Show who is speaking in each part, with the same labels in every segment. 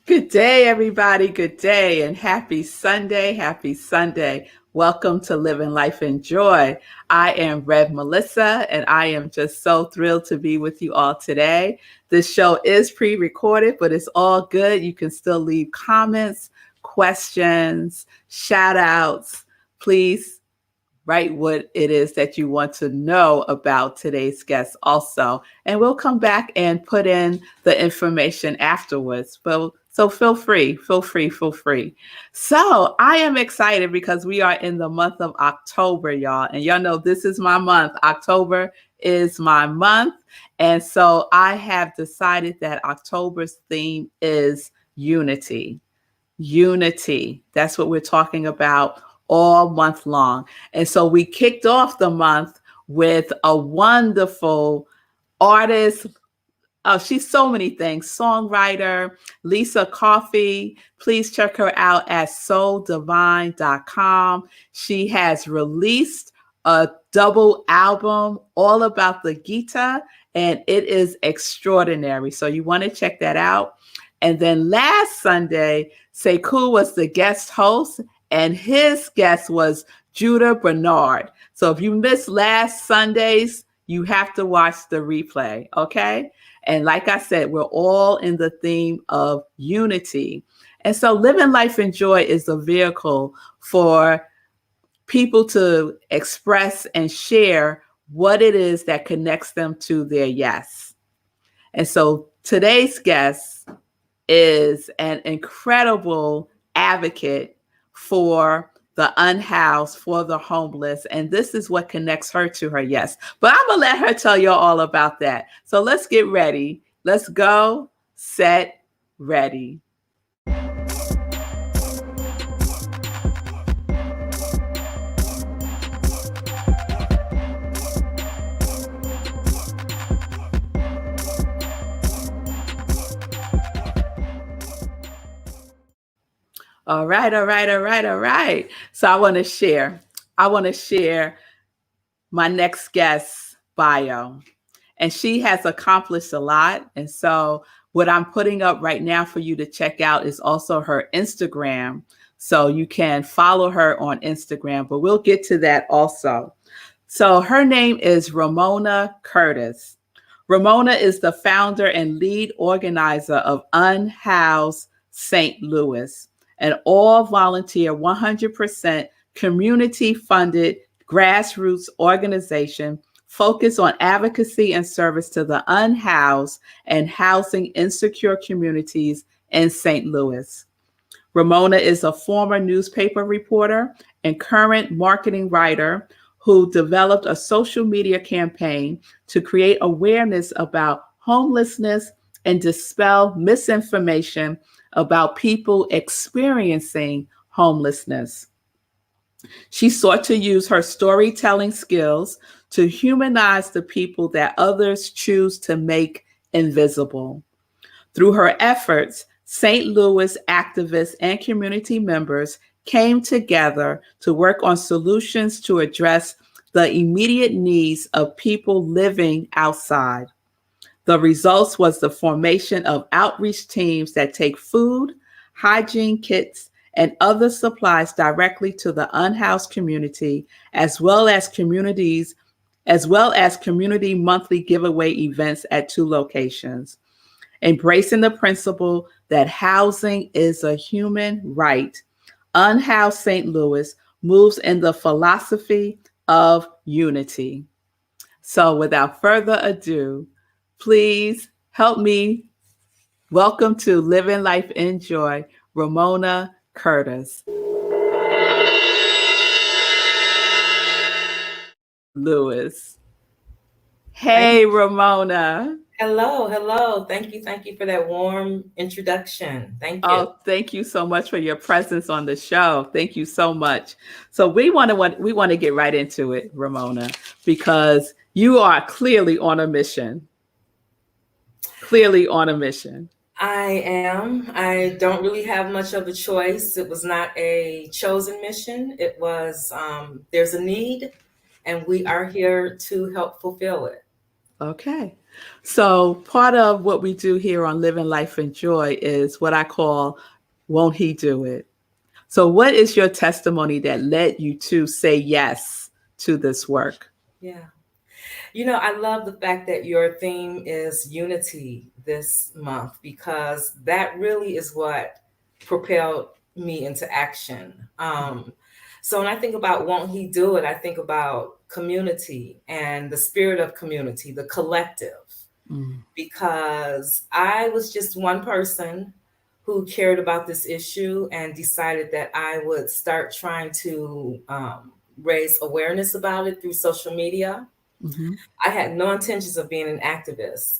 Speaker 1: Good day, everybody. Good day and happy Sunday. Happy Sunday. Welcome to Living Life in Joy. I am Rev Melissa, and I am just so thrilled to be with you all today. This show is pre-recorded, but it's all good. You can still leave comments, questions, shout outs. Please write what it is that you want to know about today's guest also. And we'll come back and put in the information afterwards. But so feel free. So I am excited because we are in the month of October, y'all. And y'all know this is my month. October is my month. And so I have decided that October's theme is unity. Unity. That's what we're talking about all month long. And so we kicked off the month with a wonderful artist. Oh, she's so many things. Songwriter, Lisa Coffey. Please check her out at souldivine.com. She has released a double album all about the Gita, and it is extraordinary. So you want to check that out. And then last Sunday, Sekou was the guest host, and his guest was Judah Bernard. So if you missed last Sunday's, you have to watch the replay, okay? And like I said, we're all in the theme of unity. And so Living Life in Joy is a vehicle for people to express and share what it is that connects them to their yes. And so today's guest is an incredible advocate for the unhoused, for the homeless. And this is what connects her to her yes. But I'm going to let her tell you all about that. So let's get ready. Let's go, set, ready. All right. So I want to share my next guest's bio. And she has accomplished a lot. And so what I'm putting up right now for you to check out is also her Instagram. So you can follow her on Instagram, but we'll get to that also. So her name is Ramona Curtis. Ramona is the founder and lead organizer of Unhoused St. Louis, an all-volunteer, 100% community-funded grassroots organization focused on advocacy and service to the unhoused and housing insecure communities in St. Louis. Ramona is a former newspaper reporter and current marketing writer who developed a social media campaign to create awareness about homelessness and dispel misinformation about people experiencing homelessness. She sought to use her storytelling skills to humanize the people that others choose to make invisible. Through her efforts, St. Louis activists and community members came together to work on solutions to address the immediate needs of people living outside. The results was the formation of outreach teams that take food, hygiene kits, and other supplies directly to the unhoused community, as well as community monthly giveaway events at 2 locations. Embracing the principle that housing is a human right, Unhoused St. Louis moves in the philosophy of unity. So without further ado, please help me welcome to Living Life in Joy, Ramona Curtis. Lewis. Hey, Ramona.
Speaker 2: Hello. Thank you for that warm introduction. Thank you.
Speaker 1: Oh, thank you so much for your presence on the show. Thank you so much. So we want to get right into it, Ramona, because you are clearly on a mission.
Speaker 2: I am. I don't really have much of a choice. It was not a chosen mission. It was, there's a need, and we are here to help fulfill it.
Speaker 1: Okay. So part of what we do here on Living Life in Joy is what I call Won't He Do It? So what is your testimony that led you to say yes to this work?
Speaker 2: Yeah. I love the fact that your theme is unity this month because that really is what propelled me into action. So when I think about won't he do it, I think about community and the spirit of community, the collective,
Speaker 1: Mm,
Speaker 2: because I was just one person who cared about this issue and decided that I would start trying to raise awareness about it through social media.
Speaker 1: mhm,
Speaker 2: I had no intentions of being an activist.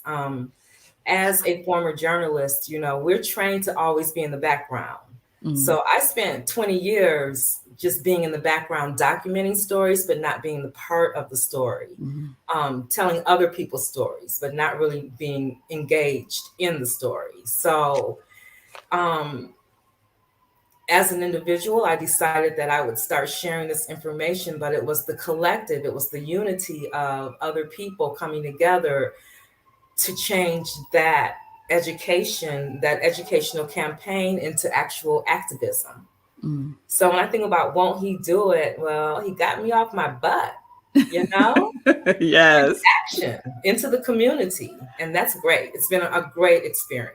Speaker 2: As a former journalist, we're trained to always be in the background.
Speaker 1: mm,
Speaker 2: So I spent 20 years just being in the background, documenting stories, but not being the part of the story,
Speaker 1: mhm,
Speaker 2: telling other people's stories, but not really being engaged in the story. So um, as an individual, I decided that I would start sharing this information, but it was the collective, it was the unity of other people coming together to change that educational campaign into actual activism.
Speaker 1: mm.
Speaker 2: So when I think about won't he do it? Well, he got me off my butt, you know, into
Speaker 1: Yes.
Speaker 2: action, into the community. And that's great. It's been a great experience.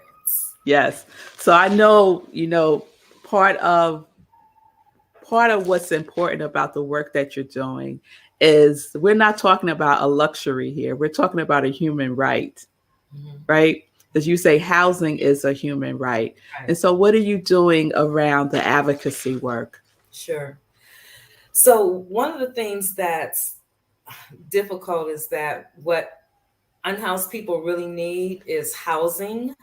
Speaker 1: Yes. So I know, part of part of what's important about the work that you're doing is we're not talking about a luxury here. We're talking about a human right,
Speaker 2: Mhm.
Speaker 1: right? As you say, housing is a human right.
Speaker 2: Right.
Speaker 1: And so what are you doing around the advocacy work?
Speaker 2: Sure. So one of the things that's difficult is that what unhoused people really need is housing.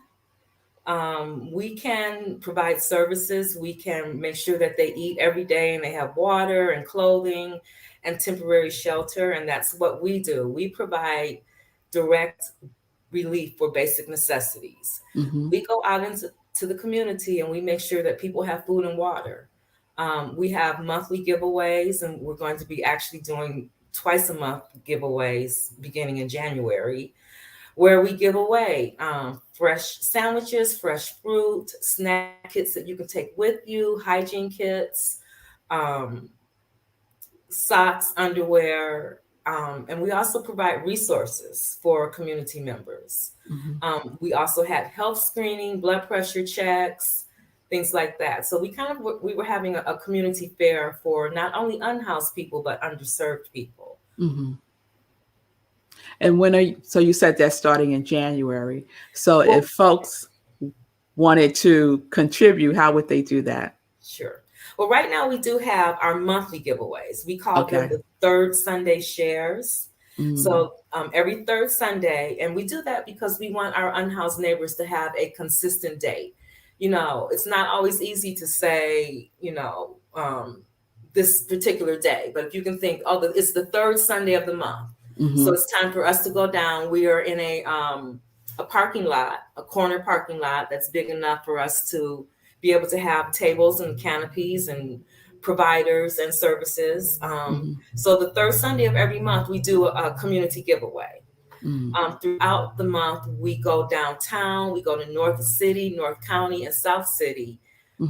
Speaker 2: We can provide services. We can make sure that they eat every day and they have water and clothing and temporary shelter. And that's what we do. We provide direct relief for basic necessities.
Speaker 1: Hmm.
Speaker 2: We go out into the community and we make sure that people have food and water. We have monthly giveaways, and we're going to be actually doing twice a month giveaways beginning in January, where we give away fresh sandwiches, fresh fruit, snack kits that you can take with you, hygiene kits, um, socks, underwear, and we also provide resources for community members.
Speaker 1: Hmm.
Speaker 2: We also had health screening, blood pressure checks, things like that. So we were having a community fair for not only unhoused people but underserved people.
Speaker 1: Hmm. And so you said that's starting in January. So
Speaker 2: Well,
Speaker 1: if folks wanted to contribute, how would they do that?
Speaker 2: sure. Well, right now we do have our monthly giveaways. We call them
Speaker 1: Okay.
Speaker 2: the third Sunday shares.
Speaker 1: Mm,
Speaker 2: So every third Sunday, and we do that because we want our unhoused neighbors to have a consistent date. It's not always easy to say, this particular day, but if you can think, oh, it's the third Sunday of the month. So
Speaker 1: hmm.
Speaker 2: it's time for us to go down. We are in a parking lot, a corner parking lot that's big enough for us to be able to have tables and canopies and providers and services.
Speaker 1: Hmm.
Speaker 2: So the third Sunday of every month, we do a community giveaway.
Speaker 1: Mm,
Speaker 2: Throughout the month, we go downtown, we go to North City, North County, and South City,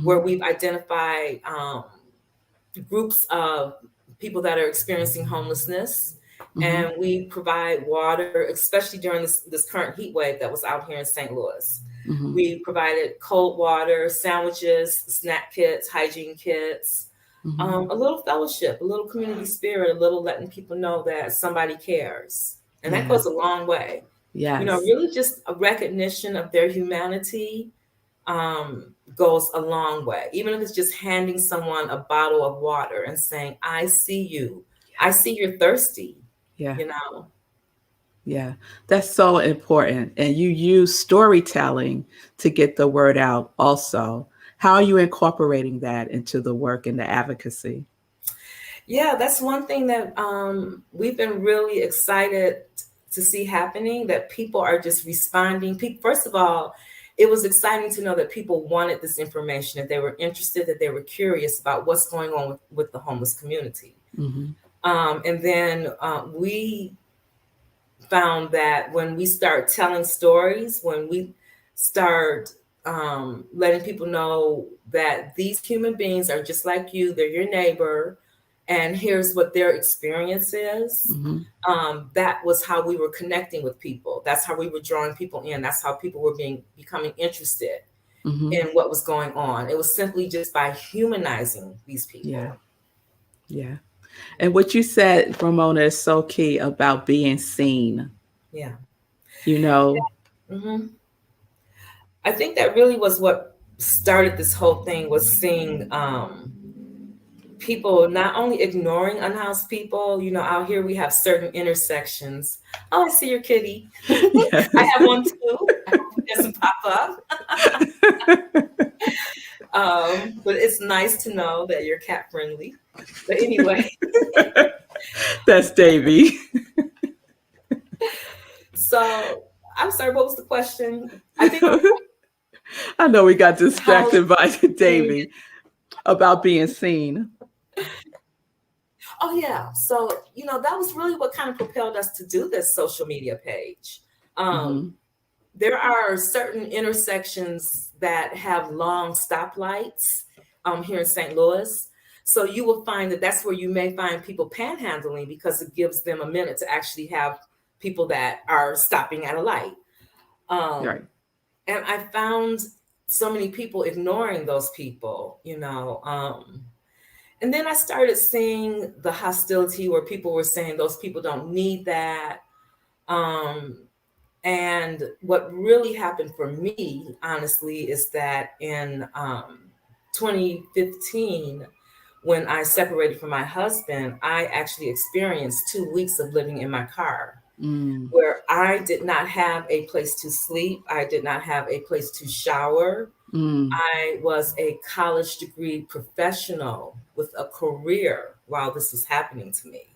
Speaker 2: where
Speaker 1: hmm.
Speaker 2: we've identified groups of people that are experiencing homelessness.
Speaker 1: Hmm.
Speaker 2: And we provide water, especially during this current heat wave that was out here in St. Louis.
Speaker 1: Hmm.
Speaker 2: We provided cold water, sandwiches, snack kits, hygiene kits,
Speaker 1: Hmm.
Speaker 2: a little fellowship, a little community spirit, a little letting people know that somebody cares. And that
Speaker 1: Yeah.
Speaker 2: goes a long way.
Speaker 1: Yes.
Speaker 2: Really just a recognition of their humanity goes a long way. Even if it's just handing someone a bottle of water and saying, I see you. I see you're thirsty,
Speaker 1: Yeah.
Speaker 2: you know.
Speaker 1: Yeah. That's so important. And you use storytelling to get the word out also. How are you incorporating that into the work and the advocacy?
Speaker 2: Yeah, that's one thing that we've been really excited to see happening, that people are just responding. First of all, it was exciting to know that people wanted this information, that they were interested, that they were curious about what's going on with the homeless community.
Speaker 1: Hmm.
Speaker 2: And then we found that when we start telling stories, when we start letting people know that these human beings are just like you, they're your neighbor, and here's what their experience is. That was how we were connecting with people. That's how we were drawing people in. That's how people were becoming interested in what was going on. It was simply just by humanizing these people.
Speaker 1: Yeah. Yeah. And what you said, Ramona, is so key about being seen.
Speaker 2: Yeah.
Speaker 1: You know,
Speaker 2: I think that really was what started this whole thing, was seeing people not only ignoring unhoused people. You know, out here we have certain intersections. Oh, I see your kitty.
Speaker 1: yes.
Speaker 2: I have one too. I hope it doesn't pop up. But it's nice to know that you're cat friendly. But anyway.
Speaker 1: That's Davy.
Speaker 2: So I'm sorry, what was the question? I think
Speaker 1: I know we got distracted by Davy about being seen.
Speaker 2: Oh yeah. So, you know, that was really what kind of propelled us to do this social media page. There are certain intersections that have long stoplights here in St. Louis. So you will find that that's where you may find people panhandling, because it gives them a minute to actually have people that are stopping at a light.
Speaker 1: Right.
Speaker 2: And I found so many people ignoring those people, you know. And then I started seeing the hostility where people were saying those people don't need that. And what really happened for me, honestly, is that in 2015, when I separated from my husband, I actually experienced 2 weeks of living in my car, where I did not have a place to sleep. I did not have a place to shower. I was a college degree professional with a career while this was happening to me.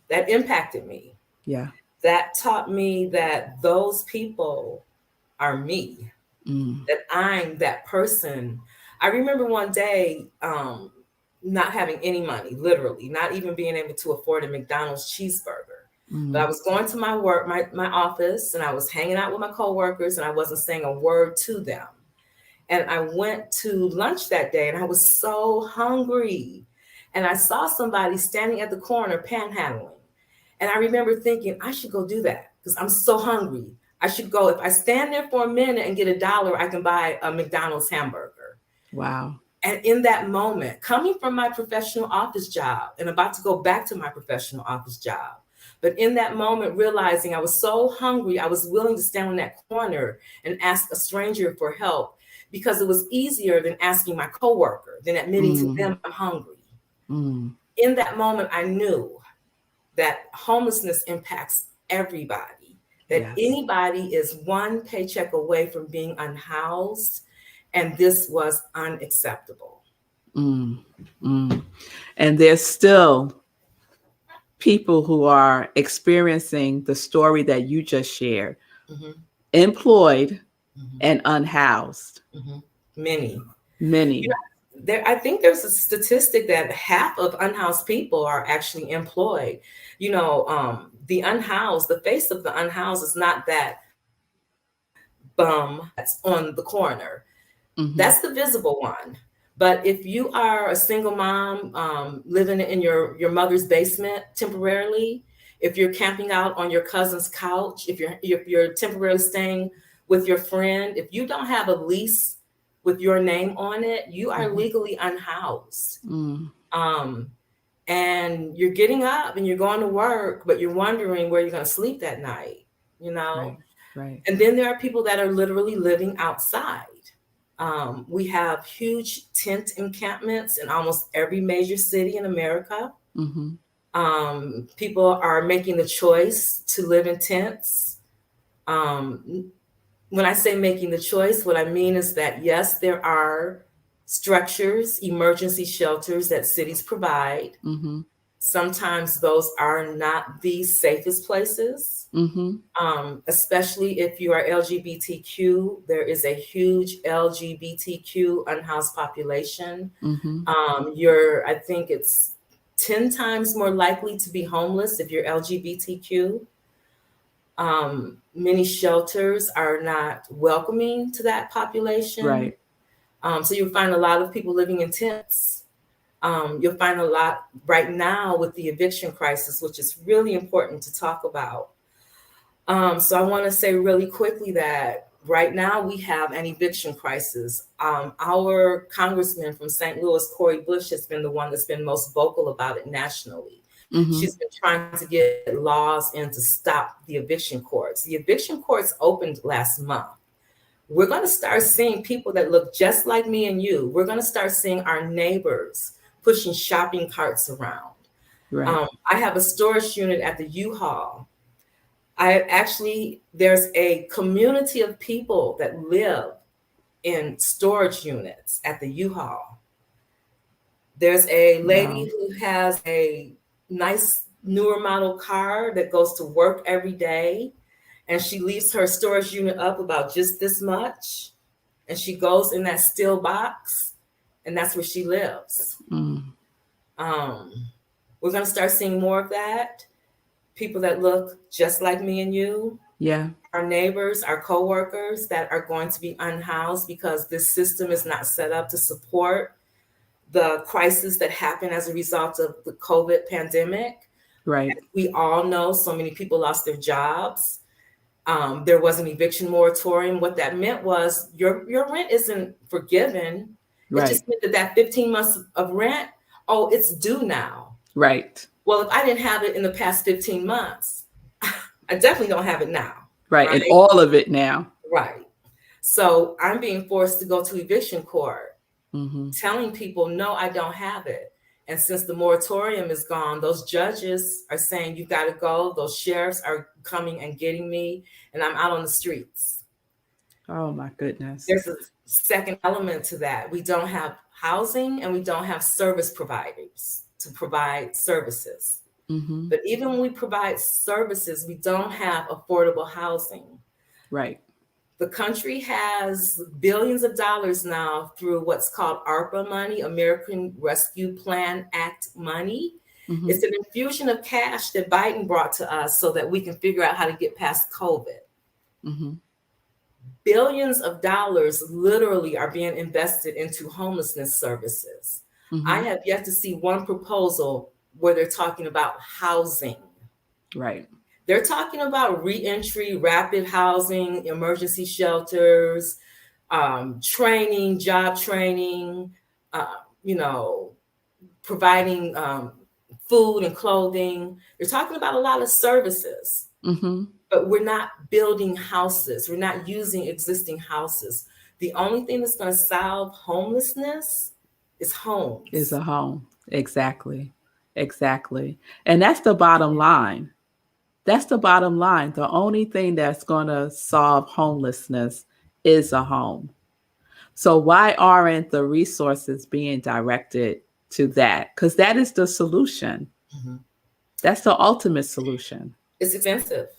Speaker 2: That impacted me.
Speaker 1: Yeah.
Speaker 2: That taught me that those people are me, that I'm that person. I remember one day not having any money, literally, not even being able to afford a McDonald's cheeseburger. But I was going to my work, my office, and I was hanging out with my coworkers, and I wasn't saying a word to them. And I went to lunch that day, and I was so hungry. And I saw somebody standing at the corner panhandling. And I remember thinking, I should go do that because I'm so hungry. I should go. If I stand there for a minute and get $1, I can buy a McDonald's hamburger.
Speaker 1: Wow.
Speaker 2: And in that moment, coming from my professional office job and about to go back to my professional office job, but in that moment, realizing I was so hungry, I was willing to stand in that corner and ask a stranger for help, because it was easier than asking my coworker, than admitting to them I'm hungry. In that moment, I knew that homelessness impacts everybody, that anybody is one paycheck away from being unhoused, and this was unacceptable.
Speaker 1: And there's still people who are experiencing the story that you just shared, employed and unhoused.
Speaker 2: Many.
Speaker 1: You
Speaker 2: know, I think there's a statistic that half of unhoused people are actually employed. You know, the unhoused, the face of the unhoused is not that bum that's on the corner. That's the visible one. But if you are a single mom living in your mother's basement temporarily, if you're camping out on your cousin's couch, if you're temporarily staying with your friend, if you don't have a lease with your name on it, you are legally unhoused. And you're getting up and you're going to work, but you're wondering where you're going to sleep that night, you know?
Speaker 1: Right.
Speaker 2: And then there are people that are literally living outside. We have huge tent encampments in almost every major city in America. People are making the choice to live in tents. When I say making the choice, what I mean is that, yes, there are structures, emergency shelters that cities provide. Sometimes those are not the safest places, especially if you are LGBTQ. There is a huge LGBTQ unhoused population. I think it's 10 times more likely to be homeless if you're LGBTQ. Many shelters are not welcoming to that population.
Speaker 1: Right.
Speaker 2: So you'll find a lot of people living in tents. You'll find a lot right now with the eviction crisis, which is really important to talk about. So I want to say really quickly that right now we have an eviction crisis. Our congressman from St. Louis, Cori Bush, has been the one that's been most vocal about it nationally.
Speaker 1: Mm-hmm.
Speaker 2: She's been trying to get laws in to stop the eviction courts. The eviction courts opened last month. We're going to start seeing people that look just like me and you. We're going to start seeing our neighbors pushing shopping carts around.
Speaker 1: Right.
Speaker 2: I have a storage unit at the U-Haul. There's a community of people that live in storage units at the U-Haul. There's a lady who has a nice newer model car that goes to work every day, and she leaves her storage unit up about just this much, and she goes in that steel box, and that's where she lives. We're going to start seeing more of that. People that look just like me and you.
Speaker 1: Yeah.
Speaker 2: Our neighbors, our coworkers that are going to be unhoused because this system is not set up to support the crisis that happened as a result of the COVID pandemic.
Speaker 1: Right.
Speaker 2: As we all know, so many people lost their jobs. There was an eviction moratorium. What that meant was your rent isn't forgiven.
Speaker 1: Right.
Speaker 2: It just meant that 15 months of rent, it's due now.
Speaker 1: Right.
Speaker 2: Well, if I didn't have it in the past 15 months, I definitely don't have it now.
Speaker 1: Right. And all of it now.
Speaker 2: Right. So I'm being forced to go to eviction court, telling people, no, I don't have it. And since the moratorium is gone, those judges are saying, you got to go. Those sheriffs are coming and getting me, and I'm out on the streets.
Speaker 1: Oh, my goodness.
Speaker 2: There's a second element to that. We don't have housing, and we don't have service providers to provide services. But even when we provide services, we don't have affordable housing.
Speaker 1: Right.
Speaker 2: The country has billions of dollars now through what's called ARPA money, American Rescue Plan Act money. It's an infusion of cash that Biden brought to us so that we can figure out how to get past COVID. Billions of dollars literally are being invested into homelessness services. I have yet to see one proposal where they're talking about housing.
Speaker 1: Right.
Speaker 2: They're talking about reentry, rapid housing, emergency shelters, training, job training, providing food and clothing. They're talking about a lot of services, but we're not building houses. We're not using existing houses. The only thing that's going to solve homelessness is homes.
Speaker 1: Is a home. Exactly. Exactly. And that's the bottom line. That's the bottom line. The only thing that's going to solve homelessness is a home. So why aren't the resources being directed to that? Because that is the solution. That's the ultimate solution.
Speaker 2: It's expensive.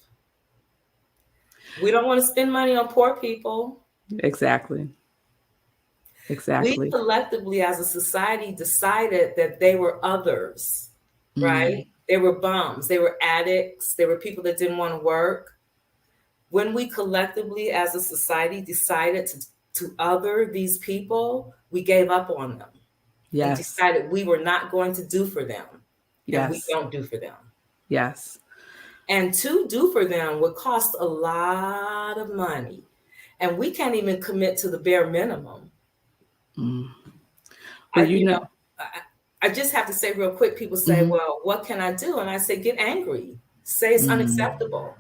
Speaker 2: We don't want to spend money on poor people.
Speaker 1: Exactly. Exactly.
Speaker 2: We collectively as a society decided that they were others, right? They were bums, they were addicts, they were people that didn't want to work. When we collectively as a society decided to other these people, we gave up on them.
Speaker 1: Yes.
Speaker 2: And decided we were not going to do for them.
Speaker 1: Yes.
Speaker 2: And we don't do for them.
Speaker 1: Yes. And
Speaker 2: to do for them would cost a lot of money. And we can't even commit to the bare minimum.
Speaker 1: Well,
Speaker 2: I just have to say real quick, people say, well, what can I do? And I say, get angry. Say it's unacceptable.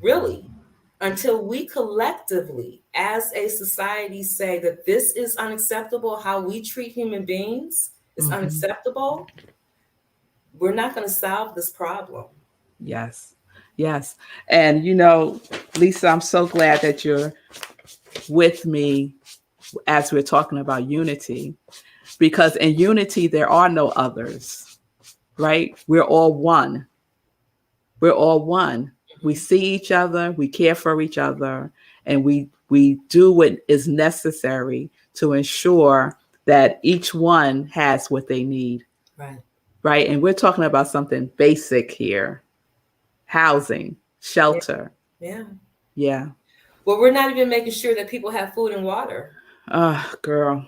Speaker 2: Really. Until we collectively, as a society, say that this is unacceptable, how we treat human beings is unacceptable, we're not going to solve this problem.
Speaker 1: Yes. Yes. And, Lisa, I'm so glad that you're with me as we're talking about unity, because in unity, there are no others, right? We're all one. We're all one. We see each other, we care for each other, and we do what is necessary to ensure that each one has what they need.
Speaker 2: Right.
Speaker 1: right? And we're talking about something basic here: housing,
Speaker 2: Yeah.
Speaker 1: shelter.
Speaker 2: Yeah.
Speaker 1: Yeah.
Speaker 2: Well, we're not even making sure that people have food and water.
Speaker 1: Girl.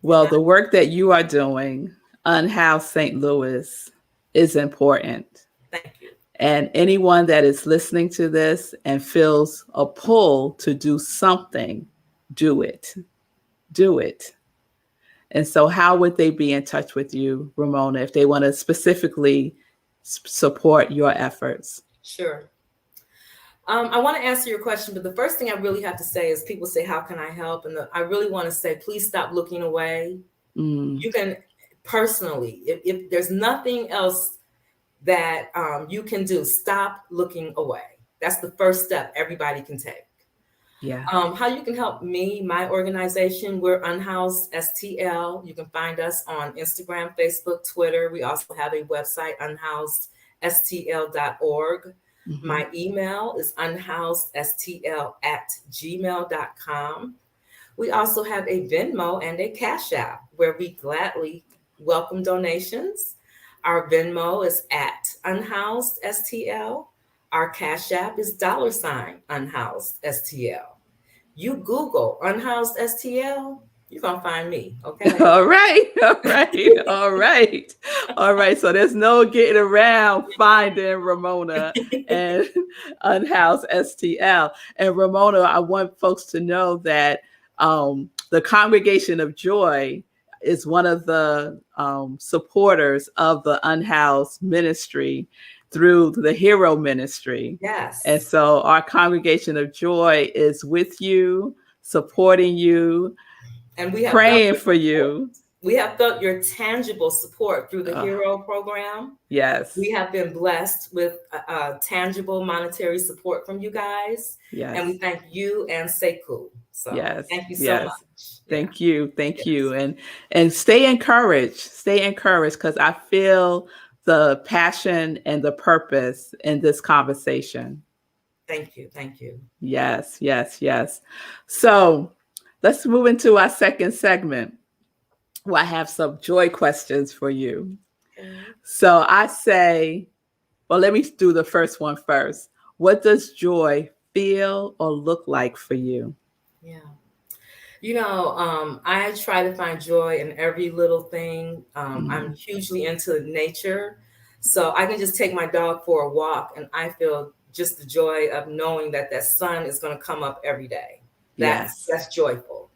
Speaker 2: You
Speaker 1: Well,
Speaker 2: know.
Speaker 1: the work that you are doing, Unhoused St. Louis, is important.
Speaker 2: Thank you.
Speaker 1: And anyone that is listening to this and feels a pull to do something, do it. Do it. And so, how would they be in touch with you, Ramona, if they want to specifically support your efforts?
Speaker 2: Sure. I want to answer your question, but the first thing I really have to say is people say, how can I help? And I really want to say, please stop looking away. You can personally, if there's nothing else that you can do, stop looking away. That's the first step everybody can take.
Speaker 1: Yeah.
Speaker 2: How you can help me, my organization, we're Unhoused STL. You can find us on Instagram, Facebook, Twitter. We also have a website, unhousedstl.org. My email is unhousedstl@gmail.com. We also have a Venmo and a Cash App where we gladly welcome donations. Our Venmo is @unhousedstl. Our Cash App is $unhousedstl. You Google Unhoused STL, you're going to find me. Okay.
Speaker 1: All right. All right. All right. All right. So there's no getting around finding Ramona and Unhoused STL. And Ramona, I want folks to know that the Congregation of Joy is one of the supporters of the Unhoused ministry through the Hero Ministry.
Speaker 2: Yes.
Speaker 1: And so our Congregation of Joy is with you, supporting you,
Speaker 2: and we have
Speaker 1: praying for you.
Speaker 2: We have felt your tangible support through the Hero program.
Speaker 1: Yes.
Speaker 2: We have been blessed with tangible monetary support from you guys.
Speaker 1: Yes.
Speaker 2: And we thank you and Sekou. So
Speaker 1: yes.
Speaker 2: Thank you so
Speaker 1: yes.
Speaker 2: much.
Speaker 1: Thank you. Thank you. And stay encouraged. Stay encouraged, because I feel the passion and the purpose in this conversation.
Speaker 2: Thank you. Thank you.
Speaker 1: Yes. Yes. Yes. So let's move into our second segment. Well, I have some joy questions for you.
Speaker 2: Okay.
Speaker 1: So I say, well, let me do the first one first. What does joy feel or look like for you?
Speaker 2: Yeah. I try to find joy in every little thing. I'm hugely into nature. So I can just take my dog for a walk and I feel just the joy of knowing that sun is going to come up every day. That's joyful.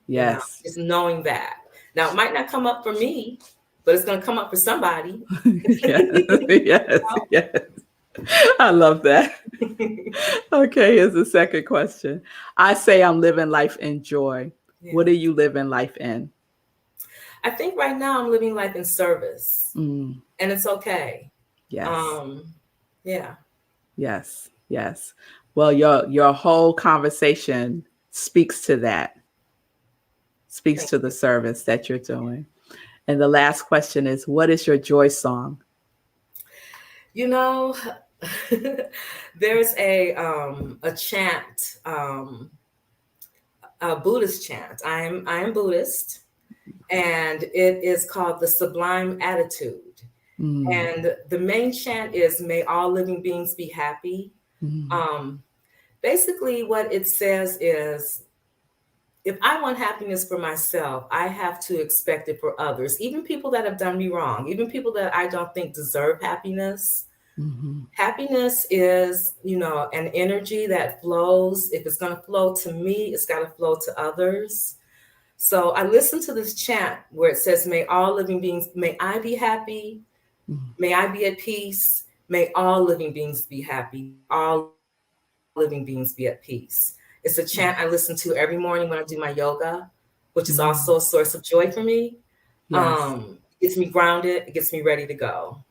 Speaker 1: Yes.
Speaker 2: Just knowing that. Now, it might not come up for me, but it's going to come up for somebody.
Speaker 1: Yes. I love that. Okay, here's the second question. I say I'm living life in joy. Yeah. What are you living life in?
Speaker 2: I think right now I'm living life in service. And it's okay.
Speaker 1: Yes.
Speaker 2: Yeah.
Speaker 1: Yes. Yes. Well, your whole conversation speaks to that. Speaks to the service that you're doing. And the last question is, what is your joy song?
Speaker 2: There's a chant, a Buddhist chant. I am Buddhist, and it is called the Sublime Attitude. And the main chant is, may all living beings be happy. Basically what it says is, if I want happiness for myself, I have to expect it for others, even people that have done me wrong, even people that I don't think deserve happiness. Happiness is, an energy that flows. If it's going to flow to me, it's got to flow to others. So I listen to this chant where it says, may all living beings, may I be happy. May I be at peace. May all living beings be happy. All living beings be at peace. It's a chant I listen to every morning when I do my yoga, which is also a source of joy for me. It gets me grounded. It gets me ready to go.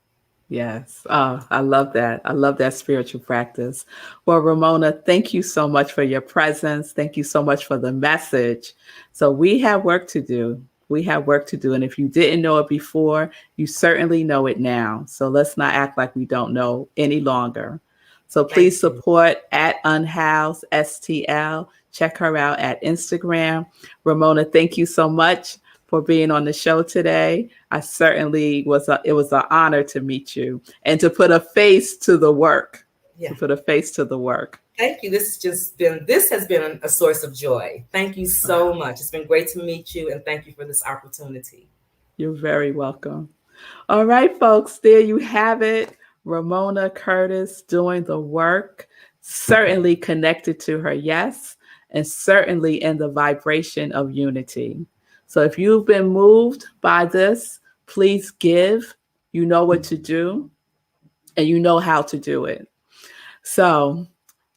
Speaker 1: Yes. Oh, I love that. I love that spiritual practice. Well, Ramona, thank you so much for your presence. Thank you so much for the message. So we have work to do. We have work to do. And if you didn't know it before, you certainly know it now. So let's not act like we don't know any longer. So please support @Unhoused STL. Check her out at Instagram. Ramona, thank you so much for being on the show today. I certainly it was an honor to meet you and to put a face to the work.
Speaker 2: Yeah.
Speaker 1: To put a face to the work.
Speaker 2: Thank you. This has been a source of joy. Thank you so much. It's been great to meet you, and thank you for this opportunity.
Speaker 1: You're very welcome. All right, folks, there you have it. Ramona Curtis doing the work, certainly connected to her yes, and certainly in the vibration of unity. So if you've been moved by this, please give. You know what to do, and you know how to do it. So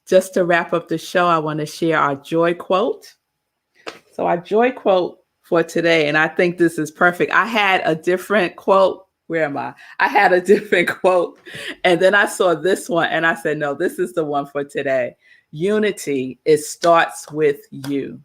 Speaker 1: just to wrap up the show, I want to share our joy quote. So our joy quote for today, and I think this is perfect. I had a different quote. Where am I? I had a different quote. And then I saw this one and I said, no, this is the one for today. Unity, it starts with you.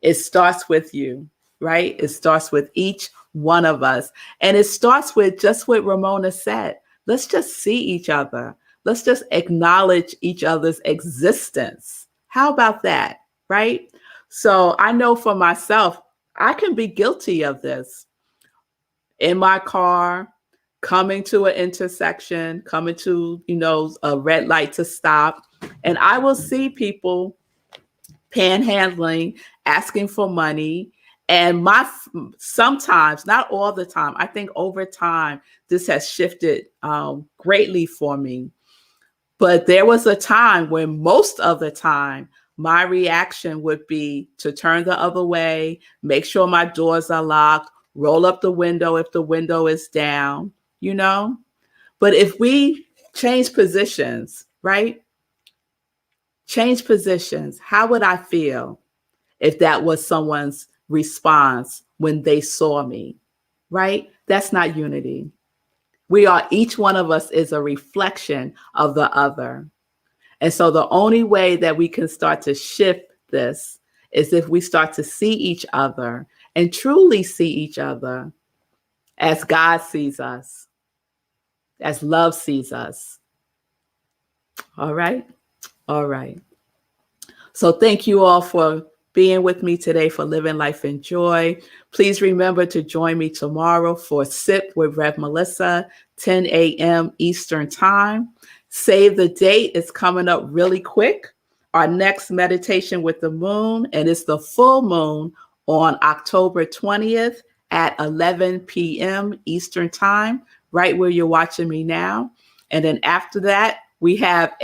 Speaker 1: It starts with you, right? It starts with each one of us. And it starts with just what Ramona said. Let's just see each other. Let's just acknowledge each other's existence. How about that, right? So I know for myself, I can be guilty of this. In my car, coming to an intersection, coming to, a red light to stop. And I will see people panhandling, asking for money. And sometimes, not all the time, I think over time, this has shifted greatly for me. But there was a time when most of the time, my reaction would be to turn the other way, make sure my doors are locked, roll up the window if the window is down, But if we change positions, right? Change positions, how would I feel if that was someone's response when they saw me, right? That's not unity. Each one of us is a reflection of the other. And so the only way that we can start to shift this is if we start to see each other and truly see each other as God sees us, as love sees us. All right? All right. So thank you all for being with me today for Living Life in Joy. Please remember to join me tomorrow for Sip with Rev Melissa, 10 a.m. Eastern Time. Save the date. It's coming up really quick. Our next meditation with the moon, and it's the full moon on October 20th at 11 p.m. Eastern Time, right where you're watching me now. And then after that, we have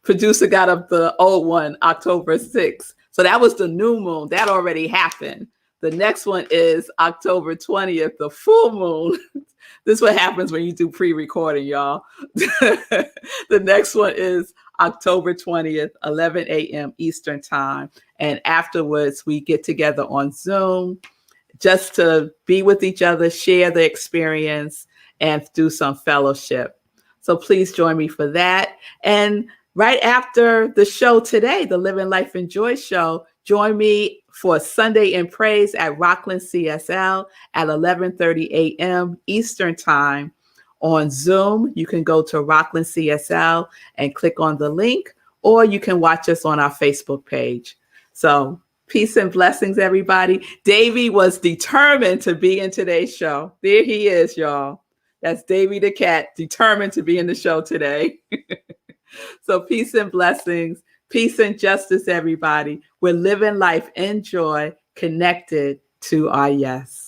Speaker 1: producer got up the old one, October 6th. So that was the new moon. That already happened. The next one is October 20th, the full moon. This is what happens when you do pre-recording, y'all. The next one is October 20th, 11 a.m. Eastern Time. And afterwards, we get together on Zoom just to be with each other, share the experience, and do some fellowship. So please join me for that. And right after the show today, the Living Life in Joy show, join me for Sunday in Praise at Rockland CSL at 11:30 a.m. Eastern Time on Zoom. You can go to Rockland CSL and click on the link, or you can watch us on our Facebook page. So peace and blessings, everybody. Davey was determined to be in today's show. There he is, y'all. That's Davey the cat, determined to be in the show today. So peace and blessings, peace and justice, everybody. We're living life in joy, connected to our yes.